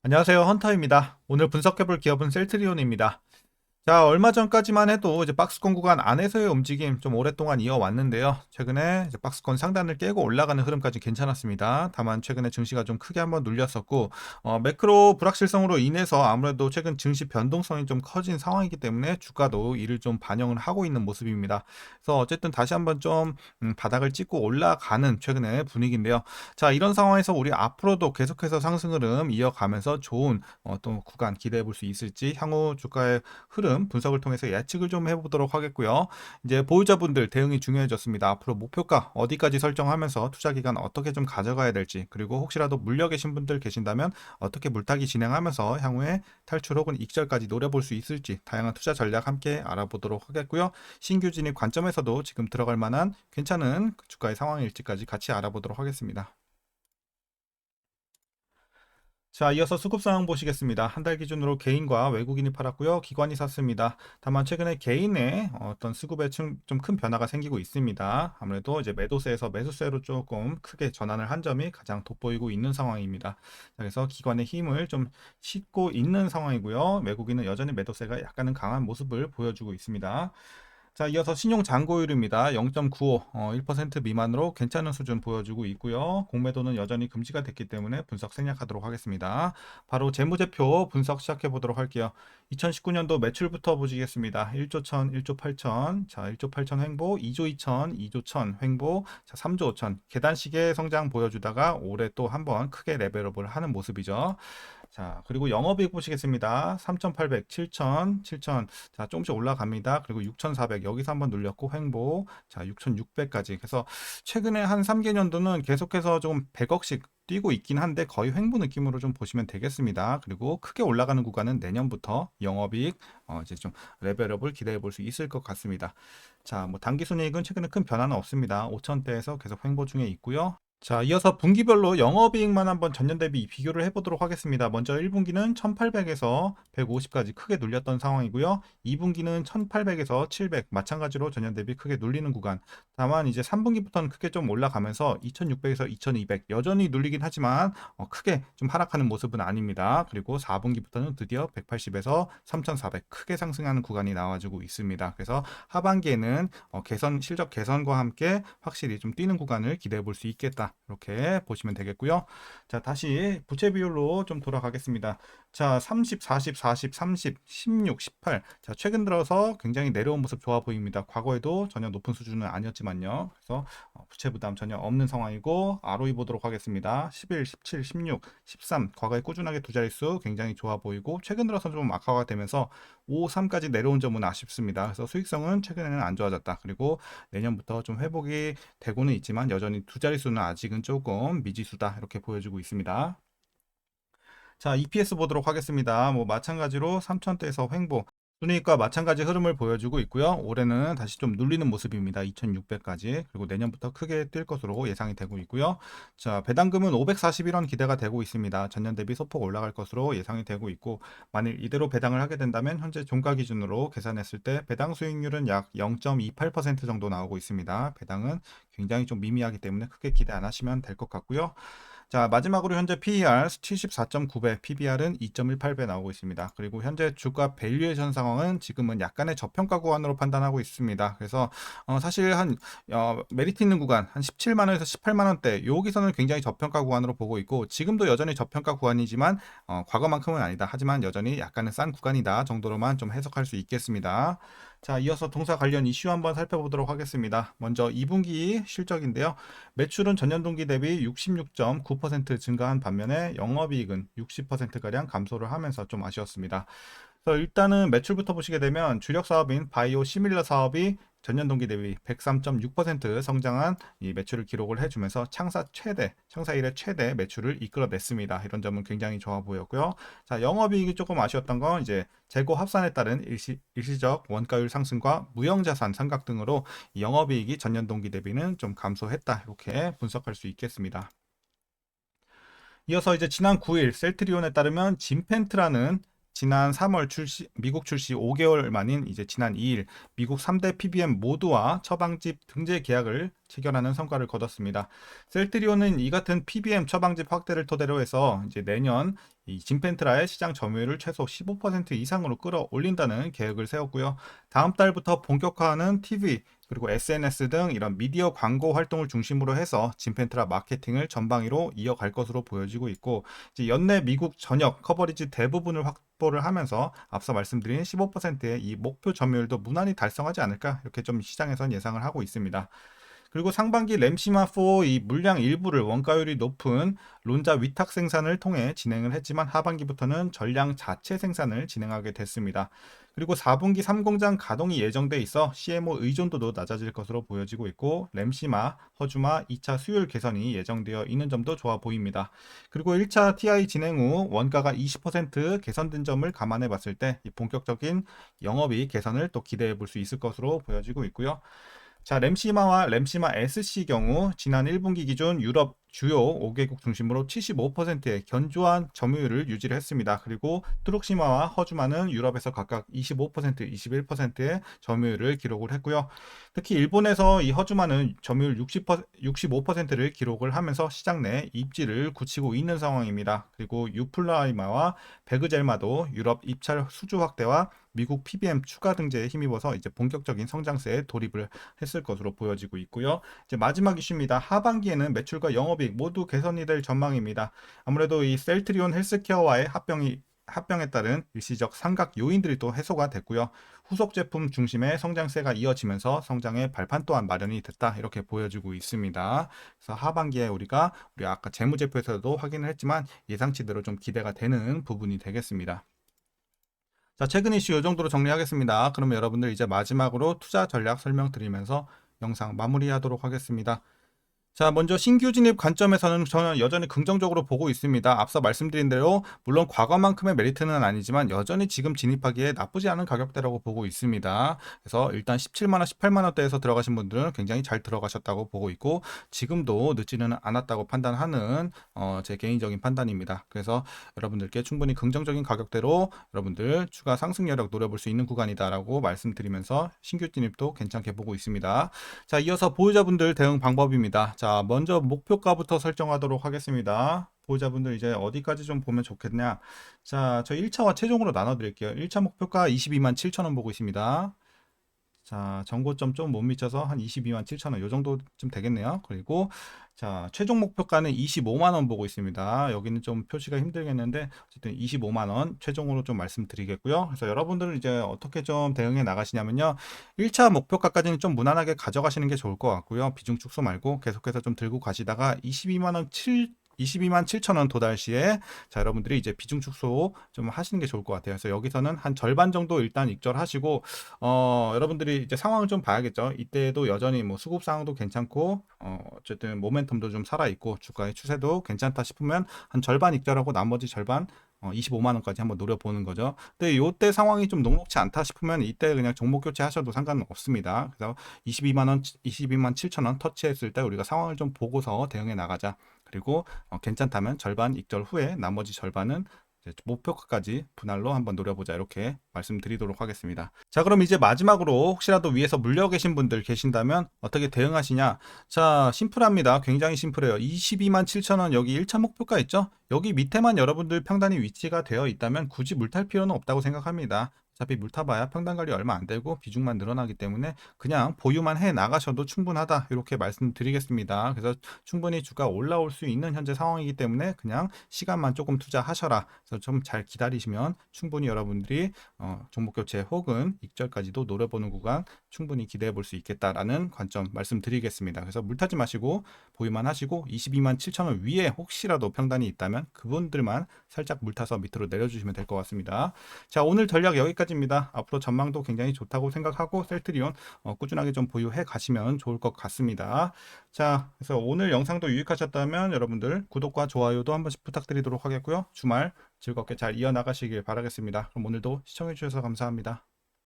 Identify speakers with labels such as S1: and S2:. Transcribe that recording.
S1: 안녕하세요. 헌터입니다. 오늘 분석해볼 기업은 셀트리온입니다. 자, 얼마 전까지만 해도 이제 박스권 구간 안에서의 움직임 좀 오랫동안 이어왔는데요. 최근에 이제 박스권 상단을 깨고 올라가는 흐름까지 괜찮았습니다. 다만 최근에 증시가 좀 크게 한번 눌렸었고, 매크로 불확실성으로 인해서 아무래도 최근 증시 변동성이 좀 커진 상황이기 때문에 주가도 이를 좀 반영을 하고 있는 모습입니다. 그래서 어쨌든 다시 한번 좀 바닥을 찍고 올라가는 최근의 분위기인데요. 자, 이런 상황에서 우리 앞으로도 계속해서 상승 흐름 이어가면서 좋은 또 구간 기대해 볼 수 있을지 향후 주가의 흐름 분석을 통해서 예측을 좀 해보도록 하겠고요. 이제 보유자분들 대응이 중요해졌습니다. 앞으로 목표가 어디까지 설정하면서 투자 기간 어떻게 좀 가져가야 될지, 그리고 혹시라도 물려 계신 분들 계신다면 어떻게 물타기 진행하면서 향후에 탈출 혹은 익절까지 노려볼 수 있을지 다양한 투자 전략 함께 알아보도록 하겠고요. 신규 진입 관점에서도 지금 들어갈 만한 괜찮은 주가의 상황일지까지 같이 알아보도록 하겠습니다. 자, 이어서 수급 상황 보시겠습니다. 한 달 기준으로 개인과 외국인이 팔았고요. 기관이 샀습니다. 다만 최근에 개인의 어떤 수급에 좀 큰 변화가 생기고 있습니다. 아무래도 이제 매도세에서 매수세로 조금 크게 전환을 한 점이 가장 돋보이고 있는 상황입니다. 자, 그래서 기관의 힘을 좀 싣고 있는 상황이고요. 외국인은 여전히 매도세가 약간은 강한 모습을 보여주고 있습니다. 자, 이어서 신용 잔고율입니다. 0.95, 1% 미만으로 괜찮은 수준 보여주고 있고요. 공매도는 여전히 금지가 됐기 때문에 분석 생략하도록 하겠습니다. 바로 재무제표 분석 시작해 보도록 할게요. 2019년도 매출부터 보시겠습니다. 1조 1천, 1조 8천, 자, 1조 8천 횡보, 2조 2천, 2조 1천 횡보, 자, 3조 5천, 계단식의 성장 보여주다가 올해 또 한번 크게 레벨업을 하는 모습이죠. 자, 그리고 영업이익 보시겠습니다. 3,800, 7,000, 7,000. 자, 조금씩 올라갑니다. 그리고 6,400, 여기서 한번 눌렸고 횡보. 자, 6,600까지. 그래서 최근에 한 3개년도는 계속해서 좀 100억씩 뛰고 있긴 한데 거의 횡보 느낌으로 좀 보시면 되겠습니다. 그리고 크게 올라가는 구간은 내년부터 영업이익 이제 좀 레벨업을 기대해 볼 수 있을 것 같습니다. 자, 뭐 단기순이익은 최근에 큰 변화는 없습니다. 5천대에서 계속 횡보 중에 있고요. 자, 이어서 분기별로 영업이익만 한번 전년 대비 비교를 해보도록 하겠습니다. 먼저 1분기는 1800에서 150까지 크게 눌렸던 상황이고요. 2분기는 1800에서 700 마찬가지로 전년 대비 크게 눌리는 구간. 다만 이제 3분기부터는 크게 좀 올라가면서 2600에서 2200 여전히 눌리긴 하지만 크게 좀 하락하는 모습은 아닙니다. 그리고 4분기부터는 드디어 180에서 3400 크게 상승하는 구간이 나와주고 있습니다. 그래서 하반기에는 실적 개선과 함께 확실히 좀 뛰는 구간을 기대해 볼 수 있겠다. 이렇게 보시면 되겠고요. 자, 다시 부채 비율로 좀 돌아가겠습니다. 자, 30, 40, 40, 30, 16, 18. 자, 최근 들어서 굉장히 내려온 모습 좋아 보입니다. 과거에도 전혀 높은 수준은 아니었지만요. 그래서 부채 부담 전혀 없는 상황이고 ROE 보도록 하겠습니다. 11, 17, 16, 13. 과거에 꾸준하게 두 자릿수 굉장히 좋아 보이고 최근 들어서 좀 악화가 되면서 5, 3까지 내려온 점은 아쉽습니다. 그래서 수익성은 최근에는 안 좋아졌다. 그리고 내년부터 좀 회복이 되고는 있지만 여전히 두 자릿수는 아직은 조금 미지수다. 이렇게 보여주고 있습니다. 자, EPS 보도록 하겠습니다. 뭐 마찬가지로 3천대에서 횡보, 순이익과 마찬가지 흐름을 보여주고 있고요. 올해는 다시 좀 눌리는 모습입니다. 2,600까지. 그리고 내년부터 크게 뛸 것으로 예상이 되고 있고요. 자, 배당금은 541원 기대가 되고 있습니다. 전년 대비 소폭 올라갈 것으로 예상이 되고 있고, 만일 이대로 배당을 하게 된다면 현재 종가 기준으로 계산했을 때 배당 수익률은 약 0.28% 정도 나오고 있습니다. 배당은 굉장히 좀 미미하기 때문에 크게 기대 안 하시면 될 것 같고요. 자, 마지막으로 현재 PER 74.9배, PBR은 2.18배 나오고 있습니다. 그리고 현재 주가 밸류에이션 상황은 지금은 약간의 저평가 구간으로 판단하고 있습니다. 그래서 사실 한 메리트 있는 구간 한 17만 원에서 18만 원대 여기서는 굉장히 저평가 구간으로 보고 있고 지금도 여전히 저평가 구간이지만 과거만큼은 아니다. 하지만 여전히 약간은 싼 구간이다 정도로만 좀 해석할 수 있겠습니다. 자, 이어서 동사 관련 이슈 한번 살펴보도록 하겠습니다. 먼저 2분기 실적인데요. 매출은 전년 동기 대비 66.9% 증가한 반면에 영업이익은 60%가량 감소를 하면서 좀 아쉬웠습니다. 그래서 일단은 매출부터 보시게 되면 주력 사업인 바이오 시밀러 사업이 전년 동기 대비 103.6% 성장한 이 매출을 기록을 해주면서 창사 이래 최대 매출을 이끌어냈습니다. 이런 점은 굉장히 좋아 보였고요. 자, 영업이익이 조금 아쉬웠던 건 이제 재고 합산에 따른 일시적 원가율 상승과 무형자산 상각 등으로 이 영업이익이 전년 동기 대비는 좀 감소했다. 이렇게 분석할 수 있겠습니다. 이어서 이제 지난 9일 셀트리온에 따르면 진펜트라는 지난 3월 미국 출시 5개월 만인 이제 지난 2일 미국 3대 PBM 모두와 처방집 등재 계약을 체결하는 성과를 거뒀습니다. 셀트리온은 이 같은 PBM 처방집 확대를 토대로 해서 이제 내년 이 진펜트라의 시장 점유율을 최소 15% 이상으로 끌어올린다는 계획을 세웠고요. 다음 달부터 본격화하는 TV 그리고 SNS 등 이런 미디어 광고 활동을 중심으로 해서 진펜트라 마케팅을 전방위로 이어갈 것으로 보여지고 있고, 이제 연내 미국 전역 커버리지 대부분을 확보를 하면서 앞서 말씀드린 15%의 이 목표 점유율도 무난히 달성하지 않을까, 이렇게 좀 시장에선 예상을 하고 있습니다. 그리고 상반기 램시마4 이 물량 일부를 원가율이 높은 론자 위탁 생산을 통해 진행을 했지만 하반기부터는 전량 자체 생산을 진행하게 됐습니다. 그리고 4분기 3공장 가동이 예정돼 있어 CMO 의존도도 낮아질 것으로 보여지고 있고, 램시마, 허주마 2차 수율 개선이 예정되어 있는 점도 좋아 보입니다. 그리고 1차 TI 진행 후 원가가 20% 개선된 점을 감안해 봤을 때 이 본격적인 영업이익 개선을 또 기대해 볼 수 있을 것으로 보여지고 있고요. 자, 램시마와 램시마 SC 경우 지난 1분기 기준 유럽 주요 5개국 중심으로 75%의 견조한 점유율을 유지를 했습니다. 그리고 뚜룩시마와 허주마는 유럽에서 각각 25%, 21%의 점유율을 기록을 했고요. 특히 일본에서 이 허주마는 점유율 65%를 기록을 하면서 시장 내 입지를 굳히고 있는 상황입니다. 그리고 유플라이마와 베그젤마도 유럽 입찰 수주 확대와 미국 PBM 추가 등재에 힘입어서 이제 본격적인 성장세에 돌입을 했을 것으로 보여지고 있고요. 이제 마지막 이슈입니다. 하반기에는 매출과 영업이익 모두 개선이 될 전망입니다. 아무래도 이 셀트리온 헬스케어와의 합병에 따른 일시적 상각 요인들이 또 해소가 됐고요. 후속 제품 중심의 성장세가 이어지면서 성장의 발판 또한 마련이 됐다, 이렇게 보여지고 있습니다. 그래서 하반기에 우리 아까 재무제표에서도 확인을 했지만 예상치대로 좀 기대가 되는 부분이 되겠습니다. 자, 최근 이슈 이 정도로 정리하겠습니다. 그러면 여러분들 이제 마지막으로 투자 전략 설명드리면서 영상 마무리하도록 하겠습니다. 자, 먼저 신규 진입 관점에서는 저는 여전히 긍정적으로 보고 있습니다. 앞서 말씀드린 대로 물론 과거만큼의 메리트는 아니지만 여전히 지금 진입하기에 나쁘지 않은 가격대라고 보고 있습니다. 그래서 일단 17만원, 18만원대에서 들어가신 분들은 굉장히 잘 들어가셨다고 보고 있고, 지금도 늦지는 않았다고 판단하는 제 개인적인 판단입니다. 그래서 여러분들께 충분히 긍정적인 가격대로 여러분들 추가 상승 여력 노려볼 수 있는 구간이다라고 말씀드리면서 신규 진입도 괜찮게 보고 있습니다. 자, 이어서 보유자분들 대응 방법입니다. 자, 먼저 목표가부터 설정하도록 하겠습니다. 보유자분들 이제 어디까지 좀 보면 좋겠냐. 자, 저 1차와 최종으로 나눠 드릴게요. 1차 목표가 22만 7천원 보고 있습니다. 자, 정고점 좀 못 미쳐서 한 22만 7천원 요 정도쯤 되겠네요. 그리고 자, 최종 목표가는 25만원 보고 있습니다. 여기는 좀 표시가 힘들겠는데 어쨌든 25만원 최종으로 좀 말씀드리겠고요. 그래서 여러분들은 이제 어떻게 좀 대응해 나가시냐면요. 1차 목표가까지는 좀 무난하게 가져가시는 게 좋을 것 같고요. 비중 축소 말고 계속해서 좀 들고 가시다가 22만 7천원 도달 시에 자, 여러분들이 이제 비중 축소 좀 하시는 게 좋을 것 같아요. 그래서 여기서는 한 절반 정도 일단 익절하시고 여러분들이 이제 상황을 좀 봐야겠죠. 이때도 여전히 뭐 수급 상황도 괜찮고 어쨌든 모멘텀도 좀 살아 있고 주가의 추세도 괜찮다 싶으면 한 절반 익절하고 나머지 절반 25만 원까지 한번 노려보는 거죠. 근데 이때 상황이 좀 녹록치 않다 싶으면 이때 그냥 종목 교체하셔도 상관은 없습니다. 그래서 22만 7천 원 터치했을 때 우리가 상황을 좀 보고서 대응해 나가자. 그리고 괜찮다면 절반 익절 후에 나머지 절반은 목표가까지 분할로 한번 노려보자, 이렇게 말씀드리도록 하겠습니다. 자, 그럼 이제 마지막으로 혹시라도 위에서 물려 계신 분들 계신다면 어떻게 대응하시냐. 자, 심플합니다. 굉장히 심플해요. 22만 7천원 여기 1차 목표가 있죠. 여기 밑에만 여러분들 평단이 위치가 되어 있다면 굳이 물탈 필요는 없다고 생각합니다. 어차피 물타봐야 평단 관리 얼마 안 되고 비중만 늘어나기 때문에 그냥 보유만 해 나가셔도 충분하다, 이렇게 말씀드리겠습니다. 그래서 충분히 주가 올라올 수 있는 현재 상황이기 때문에 그냥 시간만 조금 투자하셔라. 그래서 좀 잘 기다리시면 충분히 여러분들이 종목 교체 혹은 익절까지도 노려보는 구간 충분히 기대해 볼 수 있겠다라는 관점 말씀드리겠습니다. 그래서 물타지 마시고 보유만 하시고 22만 7천원 위에 혹시라도 평단이 있다면 그분들만 살짝 물타서 밑으로 내려주시면 될 것 같습니다. 자, 오늘 전략 여기까지입니다. 앞으로 전망도 굉장히 좋다고 생각하고 셀트리온 꾸준하게 좀 보유해 가시면 좋을 것 같습니다. 자, 그래서 오늘 영상도 유익하셨다면 여러분들 구독과 좋아요도 한 번씩 부탁드리도록 하겠고요. 주말 즐겁게 잘 이어나가시길 바라겠습니다. 그럼 오늘도 시청해 주셔서 감사합니다.